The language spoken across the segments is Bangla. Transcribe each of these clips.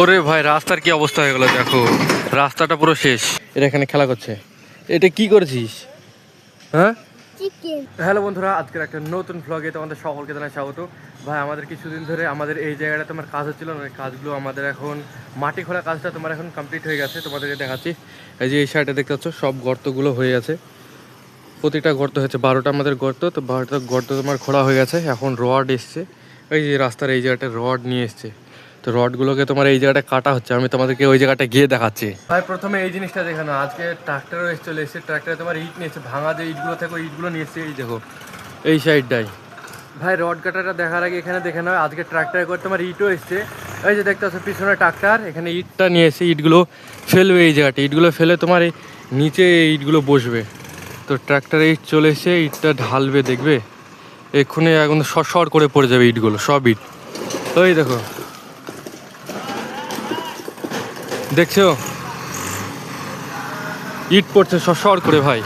ওরে ভাই রাস্তার কি অবস্থা হয়ে গেল দেখো, রাস্তাটা পুরো শেষ। এটা এখানে খেলা করছে, এটা কি করেছিস? হ্যাঁ হ্যালো বন্ধুরা, আজকের একটা নতুন ভ্লগে তোমাদের সকলকে জানাই স্বাগত। ভাই আমাদের কিছুদিন ধরে আমাদের এই জায়গাটা তোমার কাজ হচ্ছিল না, কাজগুলো আমাদের এখন মাটি খোঁড়া কাজটা তোমার এখন কমপ্লিট হয়ে গেছে। তোমাদেরকে দেখাচ্ছি, এই যে এই সাইডে দেখতে পাচ্ছ সব গর্তগুলো হয়ে গেছে। প্রতিটা গর্ত হয়েছে 12টা আমাদের গর্ত, তো 12টা গর্ত তোমার খোঁড়া হয়ে গেছে। এখন রড এসছে, এই যে রাস্তার এই জায়গাটা রড নিয়ে এসছে, তো রডগুলোকে তোমার এই জায়গাটা কাটা হচ্ছে। আমি তোমাদেরকে ওই জায়গাটা গিয়ে দেখাচ্ছি। ভাই প্রথমে এই জিনিসটা দেখানো, আজকে ট্রাক্টরও চলে এসেছে, ট্রাক্টরে তোমার ইট নিয়েছে, ভাঙা যে ইটগুলো থাকে ইটগুলো নিয়ে এসছে। এই দেখো এই সাইডটাই। ভাই রড কাটাটা দেখার আগে এখানে দেখে নাও, আজকে ট্রাক্টরে করে তোমার ইটও এসছে। এই যে দেখতে পাচ্ছ পিছনে ট্রাক্টর, এখানে ইটটা নিয়ে এসে ইটগুলো ফেলবে এই জায়গাটা, ইটগুলো ফেলে তোমার এই নিচে এই ইটগুলো বসবে। তো ট্রাক্টরে ইট চলে এসে ইটটা ঢালবে, দেখবে এক্ষুনি এখন সর করে পড়ে যাবে ইটগুলো, সব ইট। ওই দেখো, দেখছো ইট পড়ছে সর করে ভাই।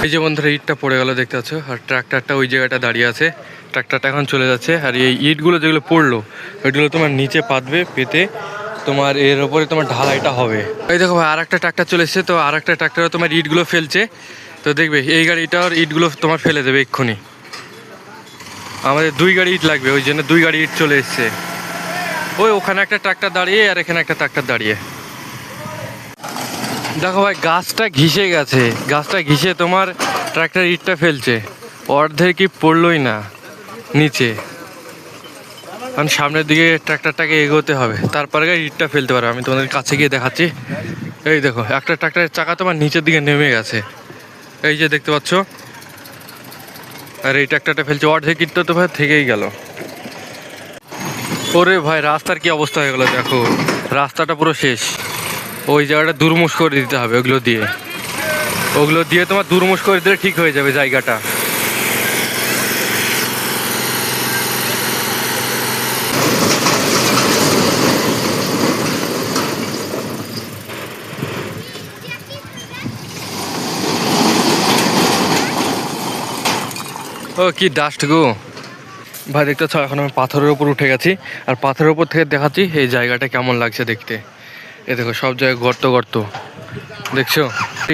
এই যে বন্ধুরা ইটটা পড়ে গেল দেখতে পাচ্ছ, আর ট্রাক্টরটা ওই জায়গাটা দাঁড়িয়ে আছে। ট্রাক্টরটা এখন চলে যাচ্ছে, আর এই ইটগুলো যেগুলো পড়লো ওইগুলো তোমার নিচে পাতবে, পেতে তোমার এর ওপরে তোমার ঢালাইটা হবে। এই দেখো ভাই আর একটা ট্রাক্টর চলে এসছে, তো আর একটা ট্রাক্টরে তোমার ইটগুলো ফেলছে। তো দেখবে এই গাড়িটার ইটগুলো তোমার ফেলে দেবে এক্ষুনি। আমাদের 2 গাড়ি ইট লাগবে, ওই জন্য 2 গাড়ি ইট চলে এসছে। ওই ওখানে একটা ট্রাক্টর দাঁড়িয়ে আর এখানে একটা ট্রাক্টর দাঁড়িয়ে। দেখো ভাই গাছটা ঘিসে গেছে, গাছটা ঘিসে তোমার ট্রাক্টর ইটটা ফেলছে, অর্ধেক কি পড়লোই না নিচে। কারণ সামনের দিকে ট্রাক্টরটাকে এগোতে হবে, তারপরে ইটটা ফেলতে পারবে। আমি তোমাদের কাছে গিয়ে দেখাচ্ছি। এই দেখো একটা ট্রাক্টরের চাকা তোমার নিচের দিকে নেমে গেছে, এই যে দেখতে পাচ্ছ। আর এই ট্রাক্টরটা ফেলছে, অর্ধেক ইটটা তো ভাই থেকেই গেল। ওরে ভাই রাস্তার কি অবস্থা হয়ে গেল দেখো, রাস্তাটা পুরো শেষ। ওই জায়গাটা দুর্মুষ করে দিতে হবে, ওগুলো দিয়ে তোমার দুর্মুষ করে দিলে ঠিক হয়ে যাবে জায়গাটা। ও কি ডাস্ট গো ভাই, দেখতে পাচ্ছ এখন আমি পাথরের উপর উঠে গেছি, আর পাথরের উপর থেকে দেখাচ্ছি এই জায়গাটা কেমন লাগছে দেখতে। এ দেখো সব জায়গায় গর্ত গর্ত, দেখছো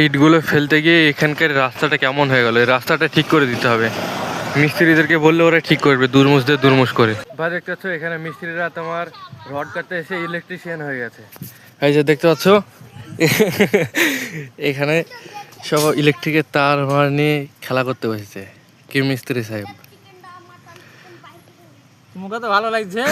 ইটগুলো ফেলতে গিয়ে এখানকার রাস্তাটা কেমন হয়ে গেল। এই রাস্তাটা ঠিক করে দিতে হবে, মিস্ত্রিদেরকে বললে ওরা ঠিক করবে, দুর্মুষ করে। ভাই দেখতে পাচ্ছ এখানে মিস্ত্রিরা তোমার রড কাটতে এসে ইলেকট্রিশিয়ান হয়ে গেছে। এই যে দেখতে পাচ্ছ এখানে সব ইলেকট্রিকের তার নিয়ে খেলা করতে বসেছে। কি মিস্ত্রি সাহেব, ভালো লাগছে।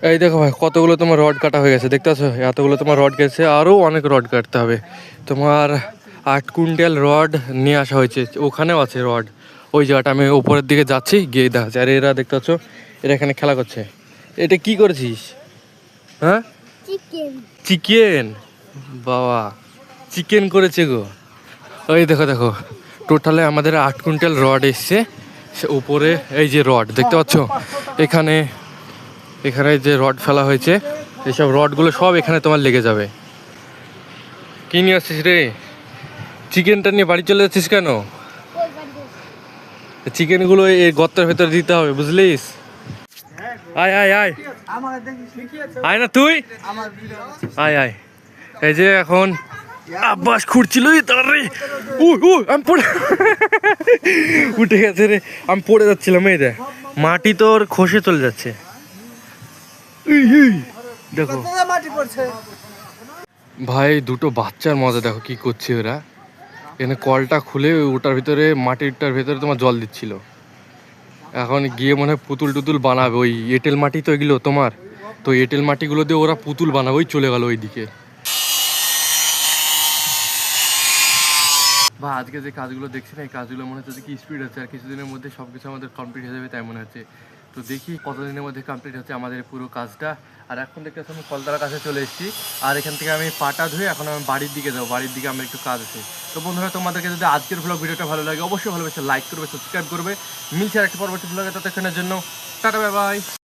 এই দেখো ভাই কতগুলো তোমার রড কাটা হয়ে গেছে, দেখতে পাচ্ছ এতগুলো তোমার রড গেছে, আরও অনেক রড কাটতে হবে। তোমার 8 কুইন্টাল রড নিয়ে আসা হয়েছে, ওখানেও আছে রড। ওই জায়গাটা আমি উপরের দিকে যাচ্ছি, গিয়ে দেখাচ্ছি। আর এরা দেখতে পাচ্ছ এরা এখানে খেলা করছে। এটা কি করেছিস? হ্যাঁ চিকেন, বাবা চিকেন করেছে গো। ওই দেখো দেখো টোটালে আমাদের 8 কুইন্টাল রড এসছে। সে উপরে এই যে রড দেখতে পাচ্ছ, এখানে যে রড ফেলা হয়েছে, এইসব রডগুলো সব এখানে তোমার লেগে যাবে। কি নিয়ে আসছিস রে? চিকেনটা নিয়ে বাড়ি চলে যাচ্ছিস কেন? চিকেনগুলো এই গর্তের ভেতরে দিতে হবে, বুঝলিস? আয় আয় আয় আয় না তুই, আয় আয়। এই যে এখন আব্বাস খুঁড়ছিল, তাড়াতাড়ি আমি পড়ে উঠে গেছে রে, আমি পড়ে যাচ্ছিলাম। এই দেখ মাটি তোর খসে চলে যাচ্ছে, দেখো ভাই দুটো বাচ্চার মজা দেখো কি করছে ওরা। এখানে কলটা খুলে ওটার ভিতরে মাটিটার ভিতরে তোমার জল দিচ্ছিল। এখন গিয়ে মনে হয় পুতুল টুতুল বানাবে, ওই এঁটেল মাটি তো এগুলো তোমার, তো এঁটেল মাটিগুলো দিয়ে ওরা পুতুল বানাবে। ওই চলে গেল ওইদিকে। বা আজকে যে কাজগুলো দেখছি না, এই কাজগুলো মনে হচ্ছে কি স্পিড হচ্ছে, আর কিছুদিনের মধ্যে সব কিছু আমাদের কমপ্লিট হয়ে যাবে তাই মনে হচ্ছে। তো দেখি কতদিনের মধ্যে কমপ্লিট হচ্ছে আমাদের পুরো কাজটা। আর এখন দেখতে আমি কলতার কাছে চলে এসেছি, আর এখান থেকে আমি পাটা ধুয়ে এখন আমি বাড়ির দিকে যাবো, বাড়ির দিকে আমার একটু কাজ আছে। তো বন্ধুরা তোমাদেরকে যদি আজকের ভ্লগ ভিডিওটা ভালো লাগে অবশ্যই ভালোবেসে লাইক করবে, সাবস্ক্রাইব করবে। মিলছে আর একটা পরবর্তী ভ্লগে, ততক্ষণের জন্য টাটা বাই বাই।